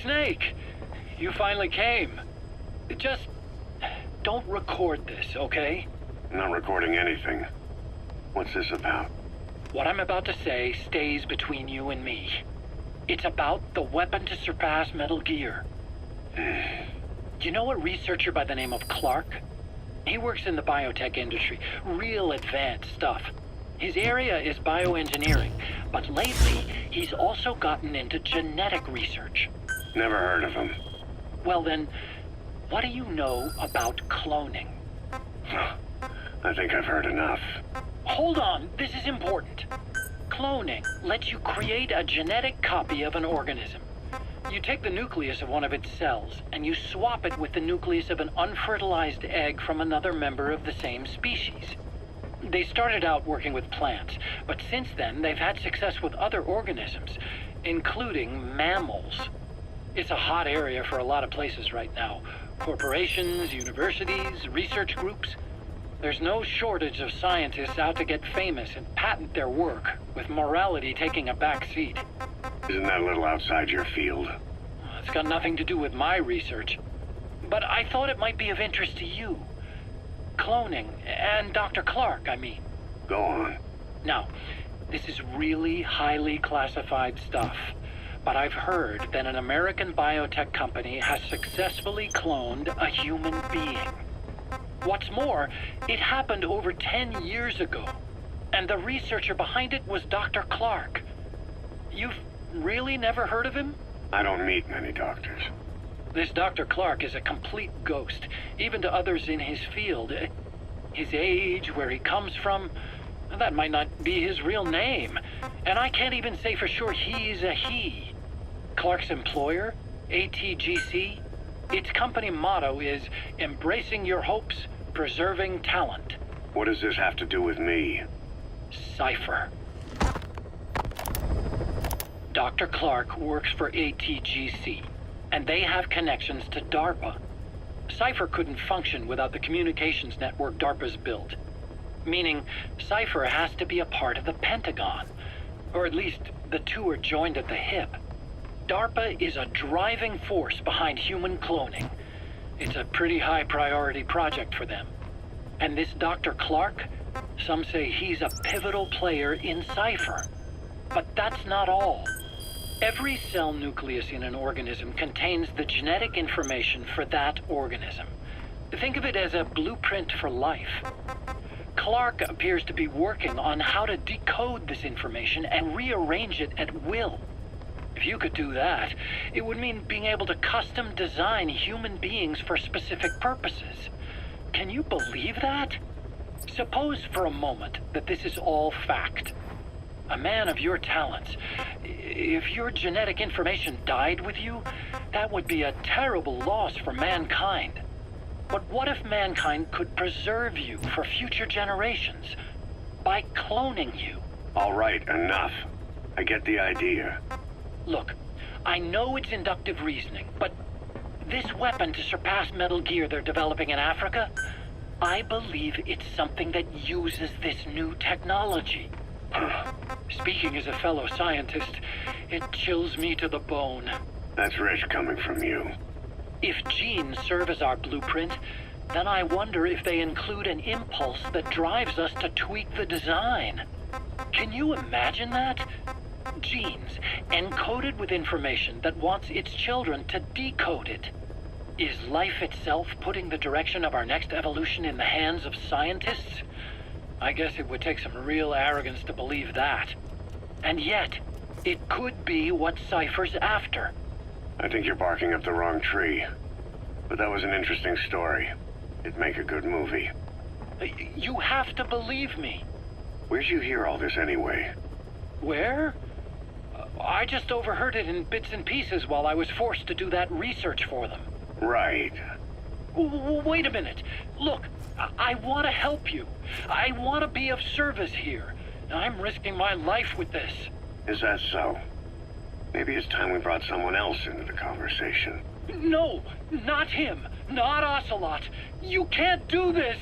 Snake, you finally came. Just don't record this, okay? I'm not recording anything. What's this about? What I'm about to say stays between you and me. It's about the weapon to surpass Metal Gear. You know a researcher by the name of Clark? He works in the biotech industry, real advanced stuff. His area is bioengineering, but lately he's also gotten into genetic research. Never heard of him. Well then, what do you know about cloning? I think I've heard enough. Hold on, this is important. Cloning lets you create a genetic copy of an organism. You take the nucleus of one of its cells, and you swap it with the nucleus of an unfertilized egg from another member of the same species. They started out working with plants, but since then they've had success with other organisms, including mammals. It's a hot area for a lot of places right now. Corporations, universities, research groups. There's no shortage of scientists out to get famous and patent their work, with morality taking a back seat. Isn't that a little outside your field? It's got nothing to do with my research. But I thought it might be of interest to you. Cloning, and Dr. Clark, I mean. Go on. Now, this is really highly classified stuff, but I've heard that an American biotech company has successfully cloned a human being. What's more, it happened over 10 years ago, and the researcher behind it was Dr. Clark. You've really never heard of him? I don't meet many doctors. This Dr. Clark is a complete ghost, even to others in his field. His age, where he comes from, that might not be his real name. And I can't even say for sure he's a he. Clark's employer, ATGC, its company motto is embracing your hopes, preserving talent. What does this have to do with me? Cypher. Dr. Clark works for ATGC, and they have connections to DARPA. Cypher couldn't function without the communications network DARPA's built. Meaning, Cypher has to be a part of the Pentagon. Or at least, the two are joined at the hip. DARPA is a driving force behind human cloning. It's a pretty high priority project for them. And this Dr. Clark, some say he's a pivotal player in Cypher. But that's not all. Every cell nucleus in an organism contains the genetic information for that organism. Think of it as a blueprint for life. Clark appears to be working on how to decode this information and rearrange it at will. If you could do that, it would mean being able to custom design human beings for specific purposes. Can you believe that? Suppose for a moment that this is all fact. A man of your talents, if your genetic information died with you, that would be a terrible loss for mankind. But what if mankind could preserve you for future generations by cloning you? All right, enough. I get the idea. Look, I know it's inductive reasoning, but this weapon to surpass Metal Gear they're developing in Africa, I believe it's something that uses this new technology. Speaking as a fellow scientist, it chills me to the bone. That's rich coming from you. If genes serve as our blueprint, then I wonder if they include an impulse that drives us to tweak the design. Can you imagine that? Genes, encoded with information that wants its children to decode it. Is life itself putting the direction of our next evolution in the hands of scientists? I guess it would take some real arrogance to believe that. And yet, it could be what Cypher's after. I think you're barking up the wrong tree. But that was an interesting story. It'd make a good movie. You have to believe me. Where'd you hear all this anyway? Where? I just overheard it in bits and pieces while I was forced to do that research for them. Right. Wait a minute. Look, I want to help you. I want to be of service here. I'm risking my life with this. Is that so? Maybe it's time we brought someone else into the conversation. No, not him. Not Ocelot. You can't do this.